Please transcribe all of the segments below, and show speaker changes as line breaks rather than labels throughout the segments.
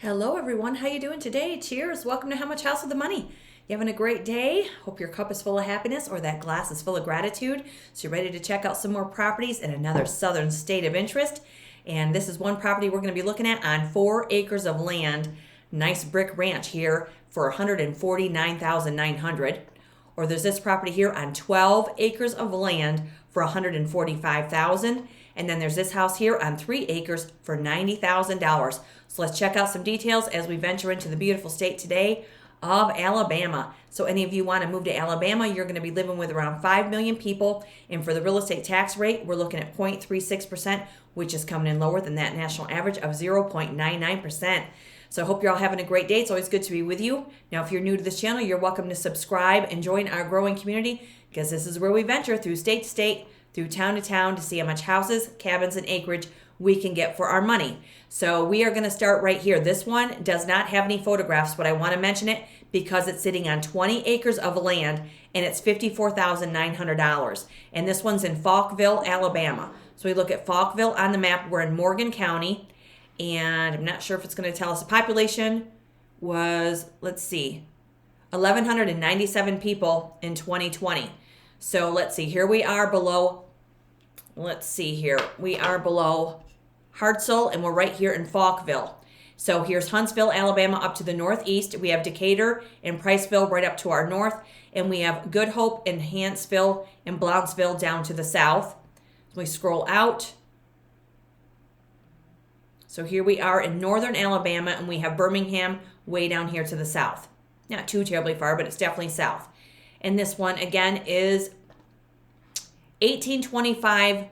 Hello everyone, how you doing today? Cheers. Welcome to How Much House with the Money. You having a great day? Hope your cup is full of happiness or that glass is full of gratitude. So you're ready to check out some more properties in another southern state of interest. And this is one property we're going to be looking at on 4 acres of land. Nice brick ranch here for $149,900. Or there's this property here on 12 acres of land for $145,000. And then there's this house here on 3 acres for $90,000. So let's check out some details as we venture into the beautiful state today of Alabama. So any of you want to move to Alabama, you're going to be living with around 5 million people. And for the real estate tax rate, we're looking at 0.36%, which is coming in lower than that national average of 0.99%. So I hope you're all having a great day. It's always good to be with you. Now, if you're new to this channel, you're welcome to subscribe and join our growing community, because this is where we venture through state to state, through town to town, to see how much houses, cabins, and acreage we can get for our money. So we are going to start right here. This one does not have any photographs, but I want to mention it because it's sitting on 20 acres of land and it's $54,900. And this one's in Falkville, Alabama. So we look at Falkville on the map. We're in Morgan County, and I'm not sure if it's going to tell us the population was, let's see, 1,197 people in 2020. So let's see, here we are below, we are below Hartselle, and we're right here in Falkville. So here's Huntsville, Alabama up to the northeast. We have Decatur and Priceville right up to our north, and we have Good Hope and Hanceville and Blounsville down to the south. So we scroll out. So here we are in northern Alabama, and we have Birmingham way down here to the south. Not too terribly far, but it's definitely south. And this one, again, is 1825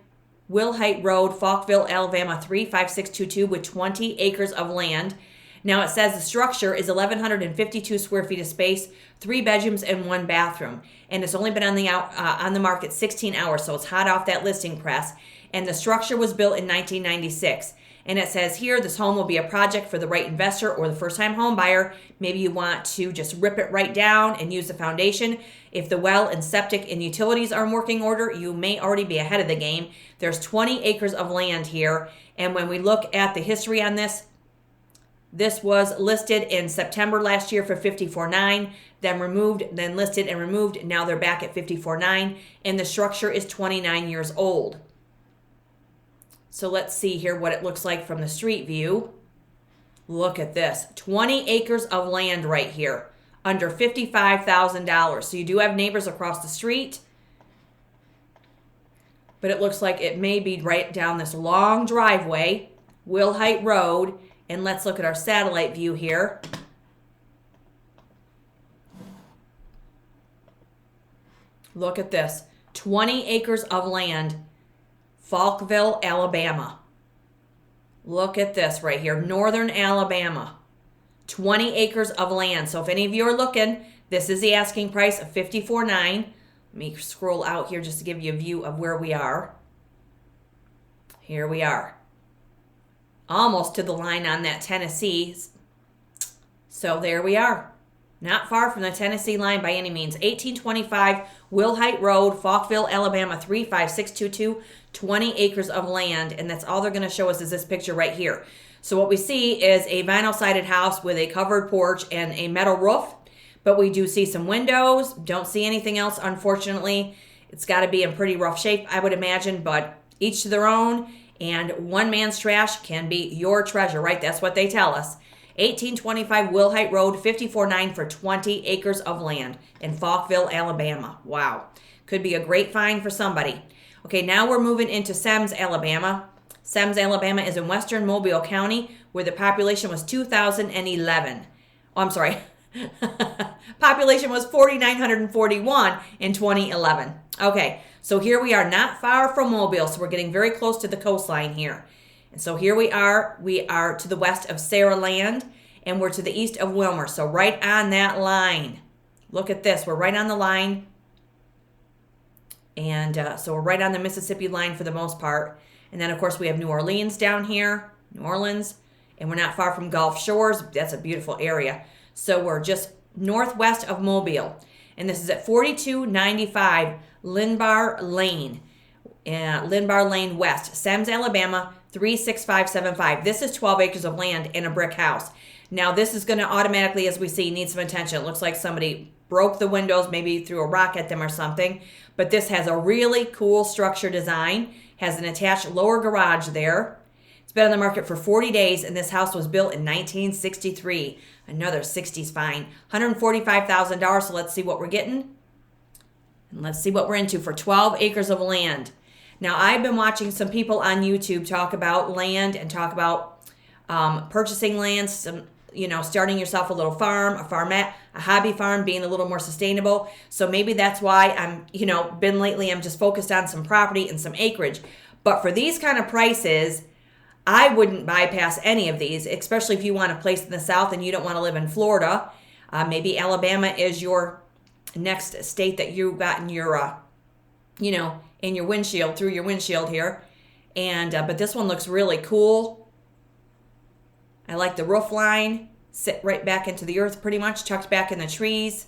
Wilhite Road, Falkville, Alabama, 35622 with 20 acres of land. Now it says the structure is 1,152 square feet of space, 3 bedrooms and 1 bathroom. And it's only been on the market 16 hours, so it's hot off that listing press. And the structure was built in 1996. And it says here, this home will be a project for the right investor or the first-time home buyer. Maybe you want to just rip it right down and use the foundation. If the well and septic and utilities are in working order, you may already be ahead of the game. There's 20 acres of land here. And when we look at the history on this, this was listed in September last year for $54,900, then removed, then listed and removed. Now they're back at $54,900, and the structure is 29 years old. So let's see here what it looks like from the street view. Look at this. 20 acres of land right here, under $55,000. So you do have neighbors across the street, but it looks like it may be right down this long driveway, Wilhite Road. And let's look at our satellite view here. Look at this. 20 acres of land, Falkville, Alabama. Look at this right here, northern Alabama. 20 acres of land. So if any of you are looking, this is the asking price of $54,900. Let me scroll out here just to give you a view of where we are. Here we are. Almost to the line on that Tennessee. So there we are. Not far from the Tennessee line by any means. 1825 Wilhite Road, Falkville, Alabama, 35622, 20 acres of land. And that's all they're going to show us is this picture right here. So what we see is a vinyl-sided house with a covered porch and a metal roof. But we do see some windows. Don't see anything else, unfortunately. It's got to be in pretty rough shape, I would imagine. But each to their own. And one man's trash can be your treasure, right? That's what they tell us. 1825 Wilhite Road, $54,900 for 20 acres of land in Falkville, Alabama. Wow. Could be a great find for somebody. Okay, now we're moving into Semmes, Alabama. Semmes, Alabama is in western Mobile County, where the population was 2,011. Oh, I'm sorry. Population was 4,941 in 2011. Okay, so here we are not far from Mobile, so we're getting very close to the coastline here. And so here we are to the west of Saraland, and we're to the east of Wilmer, so right on that line. Look at this, we're right on the line, and so we're right on the Mississippi line for the most part. And then, of course, we have New Orleans down here, New Orleans, and we're not far from Gulf Shores. That's a beautiful area. So we're just northwest of Mobile, and this is at 4295 Linbar Lane West, Semmes, Alabama, 36575. This is 12 acres of land in a brick house. Now, this is going to automatically, as we see, need some attention. It looks like somebody broke the windows, maybe threw a rock at them or something. But this has a really cool structure design, has an attached lower garage there. It's been on the market for 40 days, and this house was built in 1963. Another 60s fine. $145,000, so let's see what we're getting. And let's see what we're into for 12 acres of land. Now, I've been watching some people on YouTube talk about land and talk about purchasing land, starting yourself a little farm, a farmette, a hobby farm, being a little more sustainable. So maybe that's why I'm just focused on some property and some acreage. But for these kind of prices, I wouldn't bypass any of these, especially if you want a place in the South and you don't want to live in Florida. Maybe Alabama is your next state that you got in your, in your windshield, through your windshield here. And but this one looks really cool. I like the roof line, sit right back into the earth pretty much, tucked back in the trees.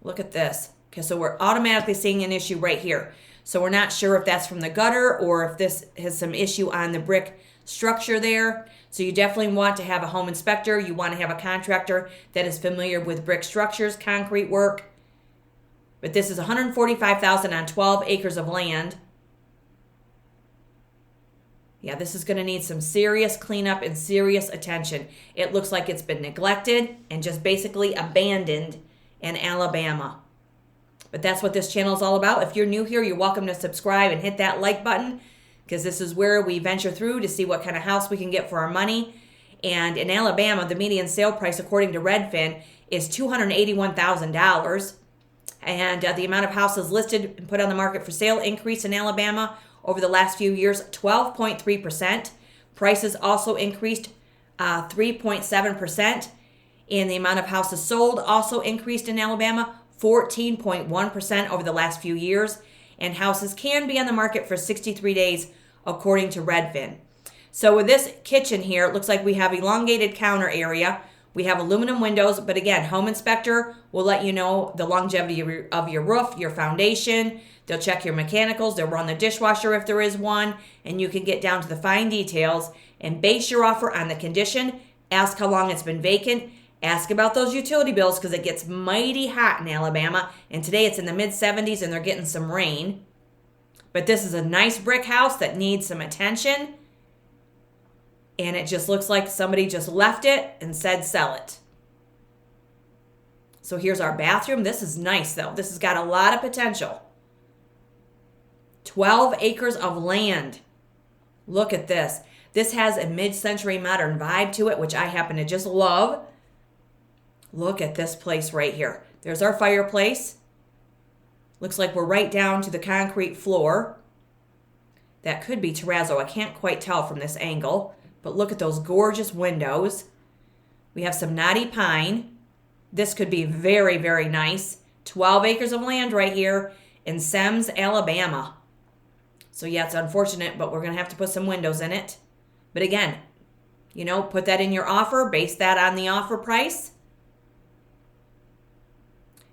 Look at this. Okay, so we're automatically seeing an issue right here. So we're not sure if that's from the gutter or if this has some issue on the brick structure there. So you definitely want to have a home inspector. You want to have a contractor that is familiar with brick structures, concrete work. But this is $145,000 on 12 acres of land. Yeah, this is going to need some serious cleanup and serious attention. It looks like it's been neglected and just basically abandoned in Alabama. But that's what this channel is all about. If you're new here, you're welcome to subscribe and hit that like button, because this is where we venture through to see what kind of house we can get for our money. And in Alabama, the median sale price, according to Redfin, is $281,000. And the amount of houses listed and put on the market for sale increased in Alabama over the last few years, 12.3%. Prices also increased 3.7%. And the amount of houses sold also increased in Alabama, 14.1% over the last few years. And houses can be on the market for 63 days, according to Redfin. So with this kitchen here, it looks like we have elongated counter area. We have aluminum windows, but again, home inspector will let you know the longevity of your roof, your foundation. They'll check your mechanicals. They'll run the dishwasher if there is one, and you can get down to the fine details and base your offer on the condition. Ask how long it's been vacant. Ask about those utility bills, because it gets mighty hot in Alabama, and today it's in the mid-70s and they're getting some rain. But this is a nice brick house that needs some attention, and it just looks like somebody just left it and said sell it. So here's our bathroom. This is nice, though. This has got a lot of potential. 12 acres of land. Look at this. This has a mid-century modern vibe to it, which I happen to just love. Look at this place right here. There's our fireplace. Looks like we're right down to the concrete floor. That could be terrazzo. I can't quite tell from this angle. But look at those gorgeous windows. We have some knotty pine. This could be very, very nice. 12 acres of land right here in Semmes, Alabama. So yeah, it's unfortunate, but we're going to have to put some windows in it. But again, put that in your offer. Base that on the offer price.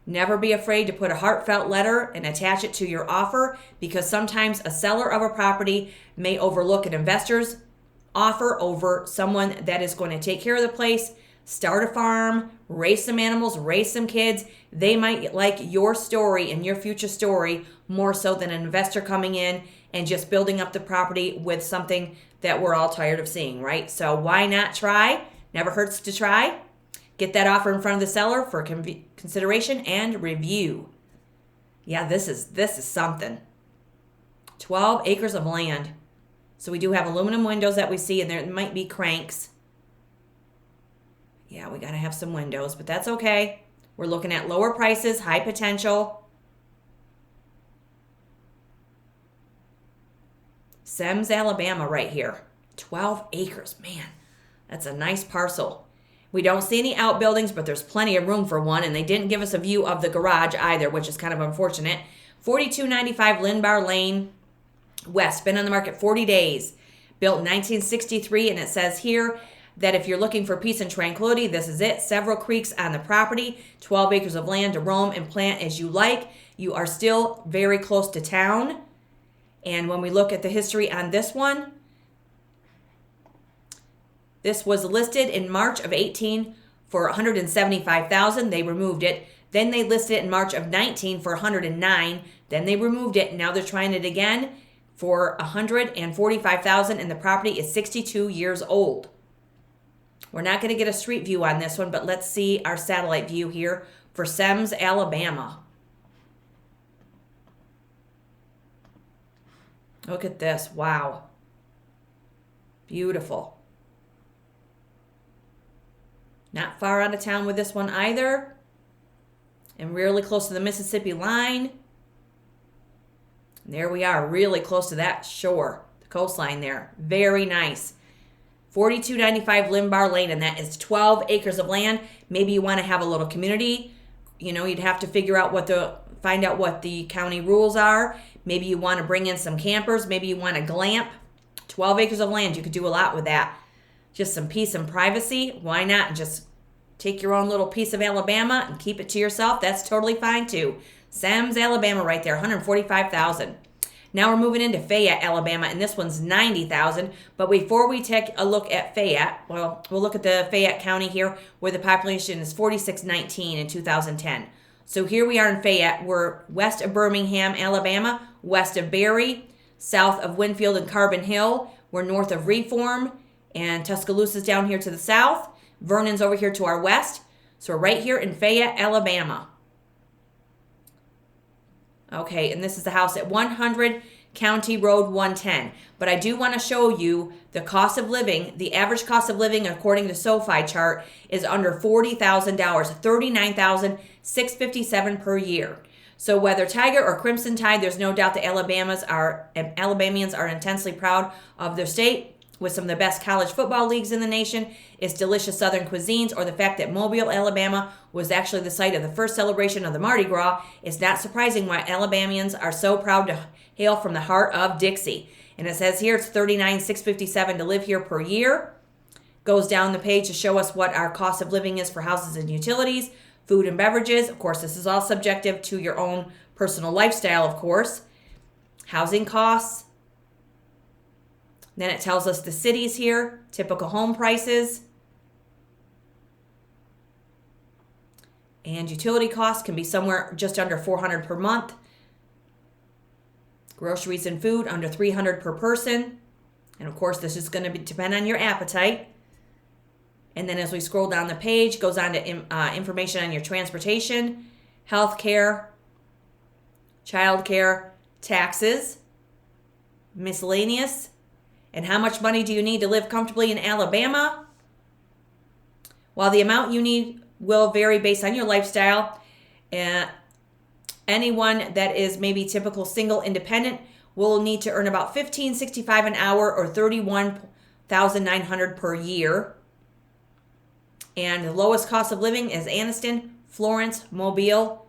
Never be afraid to put a heartfelt letter and attach it to your offer, because sometimes a seller of a property may overlook an investor's offer over someone that is going to take care of the place, start a farm, raise some animals, raise some kids. They might like your story and your future story more so than an investor coming in and just building up the property with something that we're all tired of seeing, right? So why not try? Never hurts to try. Get that offer in front of the seller for consideration and review. Yeah, this is something. 12 acres of land. So we do have aluminum windows that we see, and there might be cranks. Yeah, we got to have some windows, but that's okay. We're looking at lower prices, high potential. Semmes, Alabama right here. 12 acres. Man, that's a nice parcel. We don't see any outbuildings, but there's plenty of room for one, and they didn't give us a view of the garage either, which is kind of unfortunate. 4295 Lindbar Lane West, been on the market 40 days, built in 1963, and it says here that if you're looking for peace and tranquility, this is it. Several creeks on the property, 12 acres of land to roam and plant as you like. You are still very close to town, And when we look at the history on this one, this was listed in March of 18 for $175,000. They removed it. Then they listed it in March of 19 for $109,000. Then they removed it. Now they're trying it again for $145,000, and the property is 62 years old. We're not going to get a street view on this one, but let's see our satellite view here for Semmes, Alabama. Look at this. Wow. Beautiful. Not far out of town with this one either. And really close to the Mississippi line. And there we are, really close to that shore, the coastline there. Very nice. 4295 Limbar Lane, and that is 12 acres of land. Maybe you want to have a little community. You know, you'd have to figure out find out what the county rules are. Maybe you want to bring in some campers. Maybe you want to glamp. 12 acres of land, you could do a lot with that. Just some peace and privacy. Why not just take your own little piece of Alabama and keep it to yourself? That's totally fine too. Semmes, Alabama right there, $145,000. Now we're moving into Fayette, Alabama, and this one's $90,000. But before we take a look at Fayette, well, we'll look at the Fayette County here, where the population is 4619 in 2010. So here we are in Fayette. We're west of Birmingham, Alabama, west of Berry, south of Winfield and Carbon Hill. We're north of Reform, and Tuscaloosa's down here to the south. Vernon's over here to our west. So we're right here in Fayette, Alabama. Okay, and this is the house at 100 County Road 110. But I do want to show you the cost of living. The average cost of living, according to SoFi chart, is under $40,000, $39,657 per year. So whether Tiger or Crimson Tide, there's no doubt that Alabamians are intensely proud of their state, with some of the best college football leagues in the nation, its delicious southern cuisines, or the fact that Mobile, Alabama was actually the site of the first celebration of the Mardi Gras. It's not surprising why Alabamians are so proud to hail from the heart of Dixie. And it says here it's $39,657 to live here per year. Goes down the page to show us what our cost of living is for houses and utilities, food and beverages. Of course, this is all subjective to your own personal lifestyle, of course. Housing costs. Then it tells us the cities here, typical home prices. And utility costs can be somewhere just under $400 per month. Groceries and food under $300 per person. And of course, this is going to depend on your appetite. And then as we scroll down the page, goes on to information on your transportation, health care, child care, taxes, miscellaneous. And how much money do you need to live comfortably in Alabama? While the amount you need will vary based on your lifestyle, anyone that is maybe typical single independent will need to earn about $15.65 an hour, or $31,900 per year. And the lowest cost of living is Anniston, Florence, Mobile.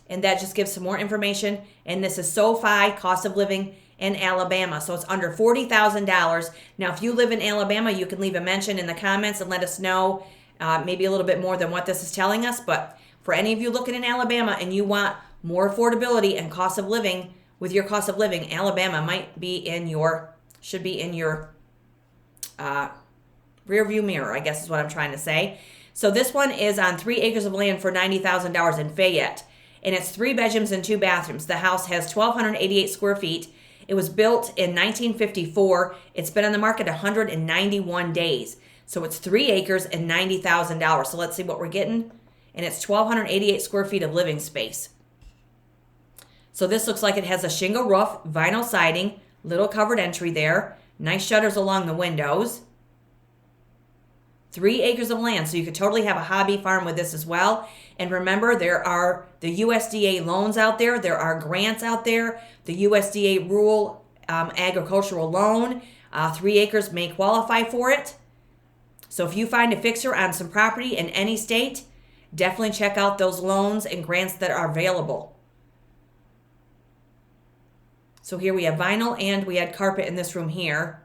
And that just gives some more information. And this is SoFi cost of living in Alabama. So it's under $40,000. Now, if you live in Alabama, you can leave a mention in the comments and let us know maybe a little bit more than what this is telling us. But for any of you looking in Alabama and you want more affordability and cost of living, with your cost of living, Alabama should be in your rear view mirror, I guess is what I'm trying to say. So this one is on 3 acres of land for $90,000 in Fayette. And it's 3 bedrooms and 2 bathrooms. The house has 1,288 square feet. It was built in 1954. It's been on the market 191 days. So it's 3 acres and $90,000. So let's see what we're getting. And it's 1,288 square feet of living space. So this looks like it has a shingle roof, vinyl siding, little covered entry there, nice shutters along the windows. 3 acres of land, so you could totally have a hobby farm with this as well. And remember, there are the USDA loans out there. There are grants out there. The USDA rural agricultural loan, 3 acres may qualify for it. So if you find a fixer on some property in any state, definitely check out those loans and grants that are available. So here we have vinyl and we had carpet in this room here.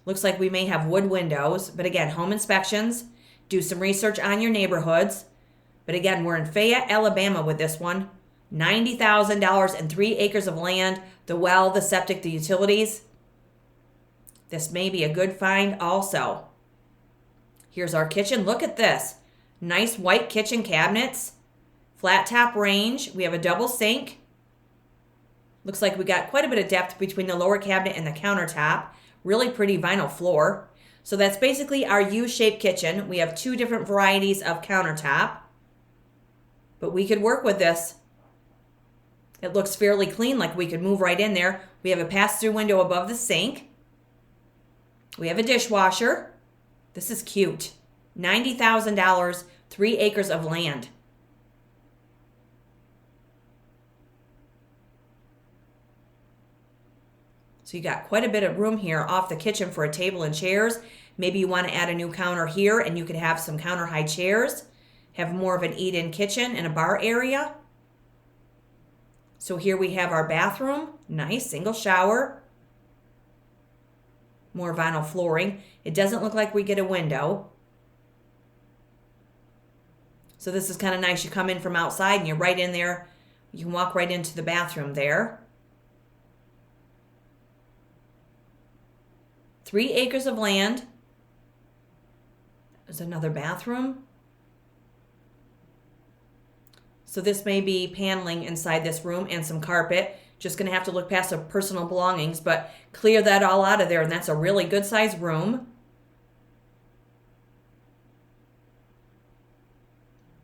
Looks like we may have wood windows, but again, home inspections, do some research on your neighborhoods. But again, we're in Fayette, Alabama with this one. $90,000 and 3 acres of land, the well, the septic, the utilities. This may be a good find also. Here's our kitchen. Look at this. Nice white kitchen cabinets. Flat top range. We have a double sink. Looks like we got quite a bit of depth between the lower cabinet and the countertop. Really pretty vinyl floor. So that's basically our U-shaped kitchen. We have 2 different varieties of countertop. But we could work with this. It looks fairly clean, like we could move right in there. We have a pass-through window above the sink. We have a dishwasher. This is cute. $90,000, 3 acres of land. So you got quite a bit of room here off the kitchen for a table and chairs. Maybe you want to add a new counter here and you could have some counter high chairs. Have more of an eat-in kitchen and a bar area. So here we have our bathroom. Nice single shower. More vinyl flooring. It doesn't look like we get a window. So this is kind of nice. You come in from outside and you're right in there. You can walk right into the bathroom there. 3 acres of land. There's another bathroom. So this may be paneling inside this room and some carpet. Just going to have to look past the personal belongings, but clear that all out of there, and that's a really good sized room.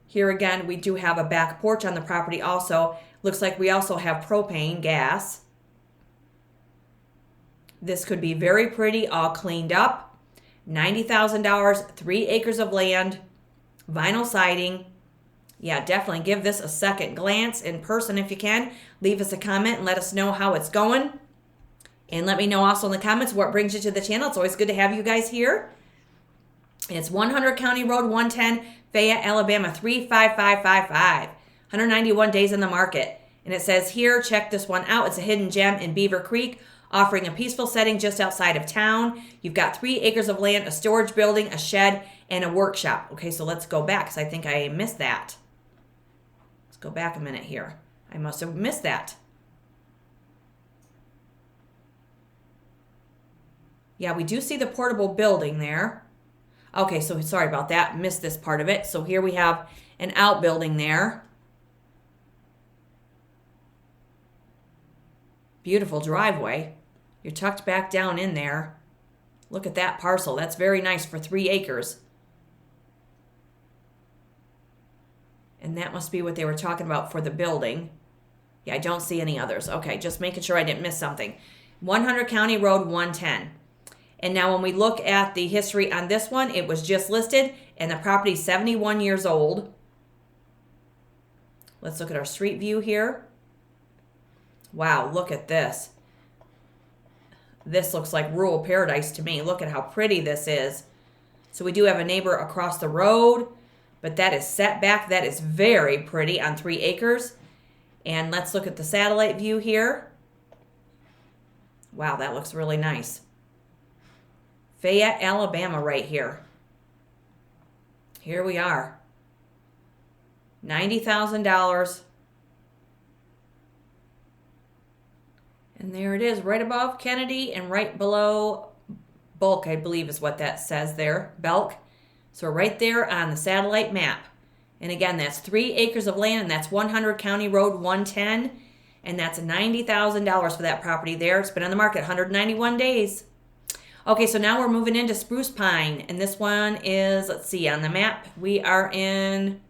Here again, we do have a back porch on the property also. Looks like we also have propane gas. This could be very pretty, all cleaned up. $90,000, 3 acres of land, vinyl siding. Yeah, definitely give this a second glance in person if you can. Leave us a comment and let us know how it's going. And let me know also in the comments what brings you to the channel. It's always good to have you guys here. It's 100 County Road 110, Fayette, Alabama, 35555. 191 days in the market. And it says here, check this one out. It's a hidden gem in Beaver Creek, offering a peaceful setting just outside of town. You've got 3 acres of land, a storage building, a shed, and a workshop. Okay, so let's go back because I think I missed that. Let's go back a minute here. I must have missed that. Yeah, we do see the portable building there. Okay, so sorry about that. Missed this part of it. So here we have an outbuilding there. Beautiful driveway. You're tucked back down in there. Look at that parcel. That's very nice for 3 acres. And that must be what they were talking about for the building. Yeah, I don't see any others. Okay, just making sure I didn't miss something. 100 County Road 110. And now when we look at the history on this one, it was just listed and the property's 71 years old. Let's look at our street view here. Wow, look at this. This looks like rural paradise to me. Look at how pretty this is. So we do have a neighbor across the road, but that is set back. That is very pretty on 3 acres. And let's look at the satellite view here. Wow, that looks really nice. Fayette, Alabama right here. Here we are. $90,000. And there it is, right above Kennedy and right below Bulk, I believe is what that says there, Belk. So right there on the satellite map. And again, that's 3 acres of land, and that's 100 County Road 110. And that's $90,000 for that property there. It's been on the market 191 days. Okay, so now we're moving into Spruce Pine. And this one is, let's see, on the map, we are in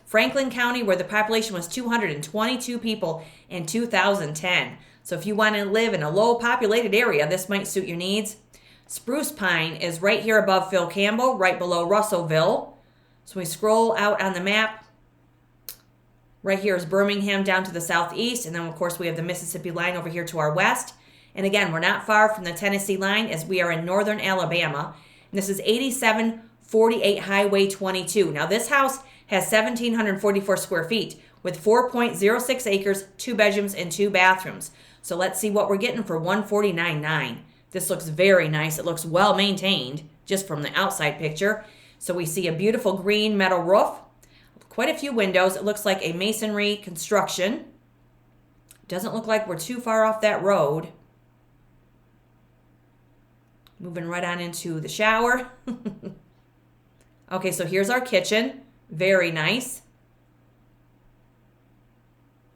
Franklin County, where the population was 222 people in 2010. So if you want to live in a low populated area, this might suit your needs. Spruce Pine is right here above Phil Campbell, right below Russellville. So we scroll out on the map. Right here is Birmingham down to the southeast. And then, of course, we have the Mississippi line over here to our west. And again, we're not far from the Tennessee line as we are in northern Alabama. And this is 8748 Highway 22. Now, this house has 1,744 square feet with 4.06 acres, 2 bedrooms, and 2 bathrooms. So let's see what we're getting for $149,900. This looks very nice. It looks well maintained just from the outside picture. So we see a beautiful green metal roof, quite a few windows. It looks like a masonry construction. Doesn't look like we're too far off that road. Moving right on into the shower. Okay, so here's our kitchen. Very nice.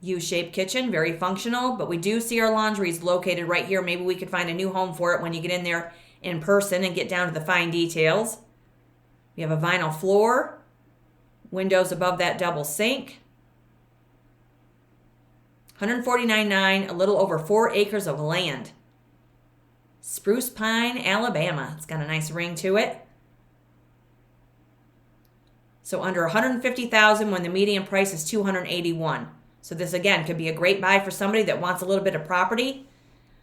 U-shaped kitchen, very functional, but we do see our laundry is located right here. Maybe we could find a new home for it when you get in there in person and get down to the fine details. We have a vinyl floor, windows above that double sink. $149,900, a little over 4 acres of land. Spruce Pine, Alabama. It's got a nice ring to it. So under $150,000 when the median price is $281,000. So this, again, could be a great buy for somebody that wants a little bit of property.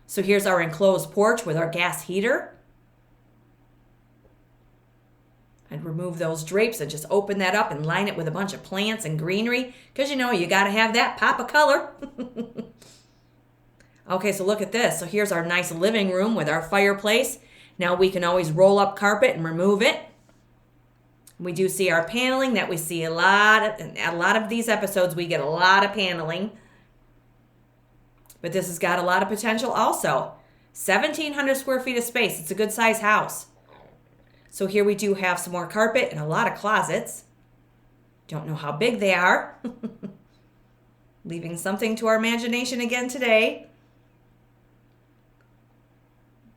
So here's our enclosed porch with our gas heater. I'd remove those drapes and just open that up and line it with a bunch of plants and greenery because, you got to have that pop of color. Okay, so look at this. So here's our nice living room with our fireplace. Now we can always roll up carpet and remove it. We do see our paneling that we see a lot of these episodes. We get a lot of paneling. But this has got a lot of potential also. 1,700 square feet of space. It's a good size house. So here we do have some more carpet and a lot of closets. Don't know how big they are. Leaving something to our imagination again today.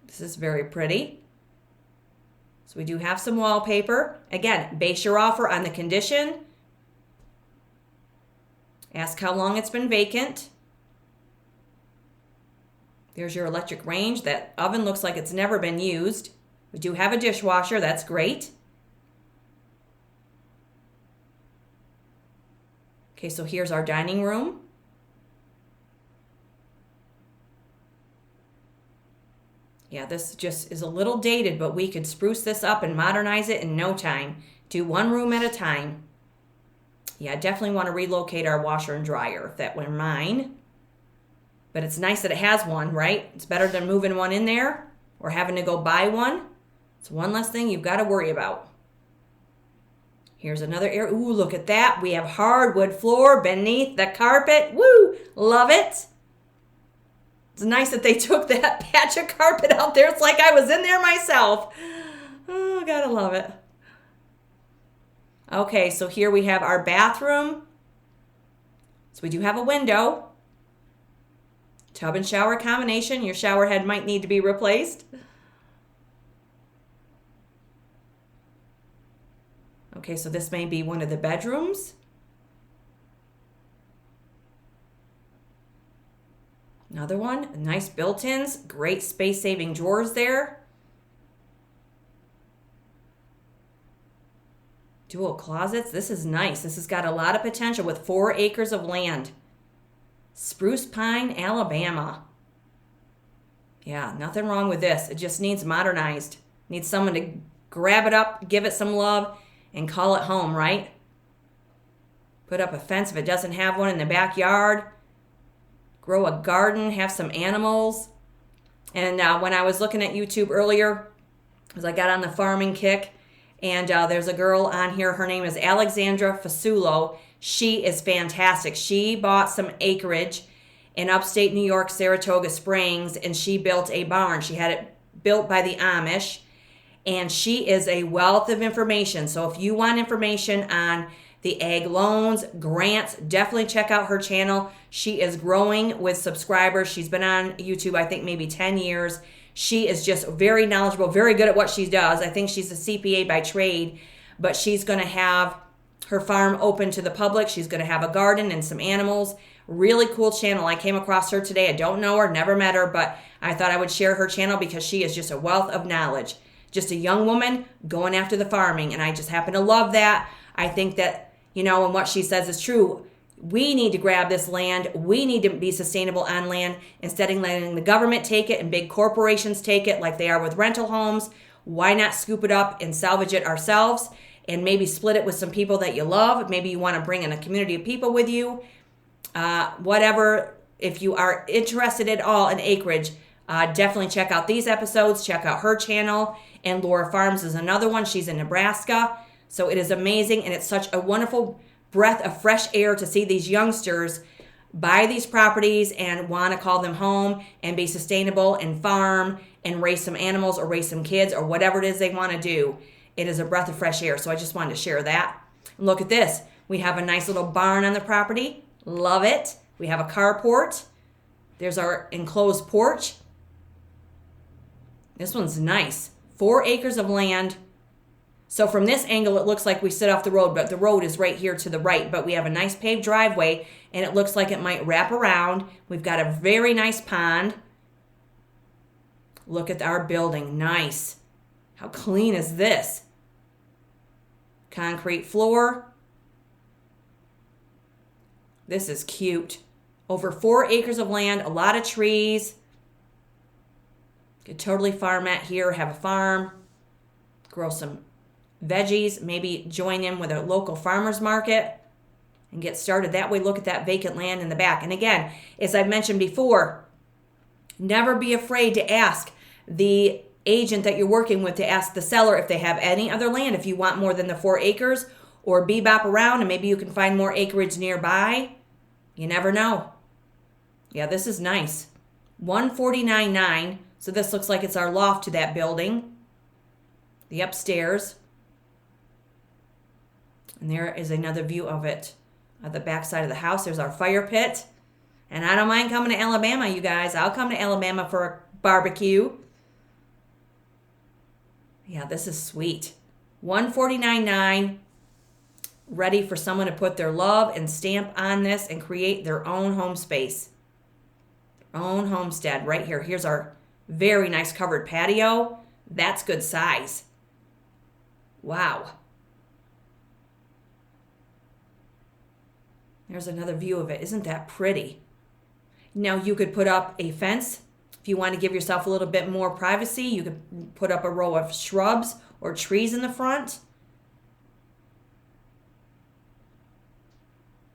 This is very pretty. So we do have some wallpaper. Again, base your offer on the condition. Ask how long it's been vacant. There's your electric range. That oven looks like it's never been used. We do have a dishwasher. That's great. Okay, so here's our dining room. Yeah, this just is a little dated, but we could spruce this up and modernize it in no time. Do one room at a time. Yeah, I definitely want to relocate our washer and dryer if that were mine. But it's nice that it has one, right? It's better than moving one in there or having to go buy one. It's one less thing you've got to worry about. Here's another area. Ooh, look at that. We have hardwood floor beneath the carpet. Woo! Love it. It's nice that they took that patch of carpet out there. It's like I was in there myself. Oh, gotta love it. Okay, so here we have our bathroom. So we do have a window. Tub and shower combination. Your shower head might need to be replaced. Okay, so this may be one of the bedrooms. Another one, nice built-ins, great space-saving drawers there. Dual closets, this is nice. This has got a lot of potential with 4 acres of land. Spruce Pine, Alabama. Yeah, nothing wrong with this. It just needs modernized. Needs someone to grab it up, give it some love, and call it home, right? Put up a fence if it doesn't have one in the backyard. Grow a garden, have some animals. And when I was looking at YouTube earlier, as I got on the farming kick, and there's a girl on here, her name is Alexandra Fasulo. She is fantastic. She bought some acreage in upstate New York, Saratoga Springs, and she built a barn. She had it built by the Amish, and she is a wealth of information. So if you want information on the ag loans, grants, definitely check out her channel. She is growing with subscribers. She's been on YouTube, I think, maybe 10 years. She is just very knowledgeable, very good at what she does. I think she's a CPA by trade, but she's going to have her farm open to the public. She's going to have a garden and some animals. Really cool channel. I came across her today. I don't know her, never met her, but I thought I would share her channel because she is just a wealth of knowledge. Just a young woman going after the farming, and I just happen to love that. I think that, and what she says is true. We need to grab this land. We need to be sustainable on land instead of letting the government take it and big corporations take it like they are with rental homes. Why not scoop it up and salvage it ourselves and maybe split it with some people that you love? Maybe you want to bring in a community of people with you. Whatever, if you are interested at all in acreage, definitely check out these episodes. Check out her channel. And Laura Farms is another one. She's in Nebraska. So it is amazing, and it's such a wonderful breath of fresh air to see these youngsters buy these properties and want to call them home and be sustainable and farm and raise some animals or raise some kids or whatever it is they want to do. It is a breath of fresh air. So I just wanted to share that. Look at this. We have a nice little barn on the property. Love it. We have a carport. There's our enclosed porch. This one's nice. 4 acres of land. So from this angle, it looks like we sit off the road, but the road is right here to the right. But we have a nice paved driveway, and it looks like it might wrap around. We've got a very nice pond. Look at our building. Nice. How clean is this? Concrete floor. This is cute. Over 4 acres of land, a lot of trees. Could totally farm at here, have a farm, grow some veggies, maybe join in with a local farmer's market and get started that way. Look at that vacant land in the back. And again, as I've mentioned before, never be afraid to ask the agent that you're working with, to ask the seller if they have any other land, if you want more than the 4 acres, or bebop around and maybe you can find more acreage nearby. You never know. Yeah, this is nice. 149.9. So this looks like it's our loft to that building. The upstairs. And there is another view of it. At the back side of the house, there's our fire pit. And I don't mind coming to Alabama, you guys. I'll come to Alabama for a barbecue. Yeah, this is sweet. 149.9. Ready for someone to put their love and stamp on this and create their own home space. Their own homestead right here. Here's our very nice covered patio. That's good size. Wow. There's another view of it. Isn't that pretty? Now you could put up a fence. If you want to give yourself a little bit more privacy, you could put up a row of shrubs or trees in the front.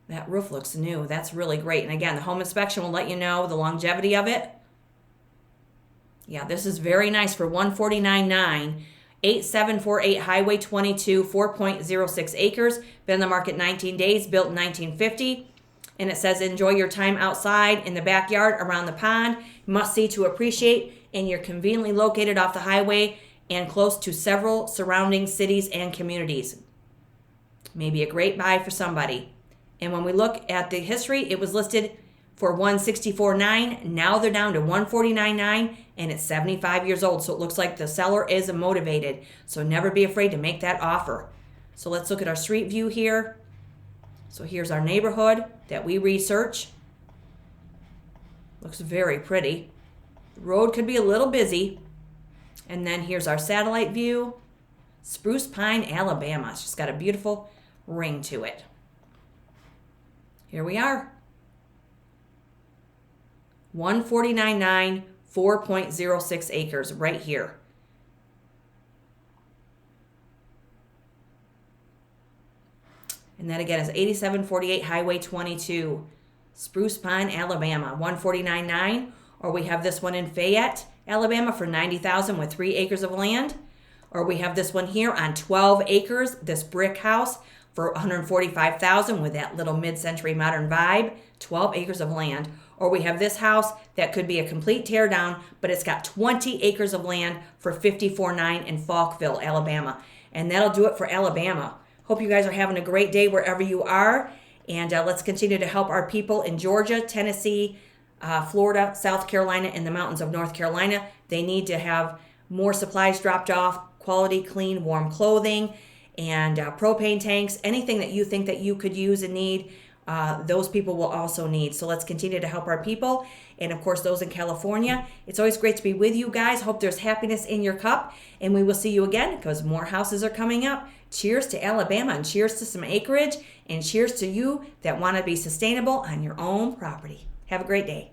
That roof looks new. That's really great. And again, the home inspection will let you know the longevity of it. Yeah, this is very nice for 149.9. 8748 Highway 22, 4.06 acres. Been on the market 19 days, built in 1950. And it says, enjoy your time outside in the backyard around the pond. Must see to appreciate. And you're conveniently located off the highway and close to several surrounding cities and communities. Maybe a great buy for somebody. And when we look at the history, it was listed for 164.9. Now they're down to 149.9, and it's 75 years old. So it looks like the seller is motivated. So never be afraid to make that offer. So let's look at our street view here. So here's our neighborhood that we research. Looks very pretty. The road could be a little busy. And then here's our satellite view. Spruce Pine, Alabama. It's just got a beautiful ring to it. Here we are. 149.9, 4.06 acres right here. And that again is 8748 Highway 22, Spruce Pine, Alabama, 149.9. Or we have this one in Fayette, Alabama for $90,000 with 3 acres of land. Or we have this one here on 12 acres, this brick house for $145,000 with that little mid-century modern vibe, 12 acres of land. Or we have this house that could be a complete tear down, but it's got 20 acres of land for $54,900 in Falkville, Alabama. And that'll do it for Alabama. Hope you guys are having a great day wherever you are. And let's continue to help our people in Georgia, Tennessee, Florida, South Carolina, and the mountains of North Carolina. They need to have more supplies dropped off, quality, clean, warm clothing, and propane tanks, anything that you think that you could use and need. Those people will also need. So let's continue to help our people. And of course, those in California. It's always great to be with you guys. Hope there's happiness in your cup. And we will see you again because more houses are coming up. Cheers to Alabama and cheers to some acreage. And cheers to you that want to be sustainable on your own property. Have a great day.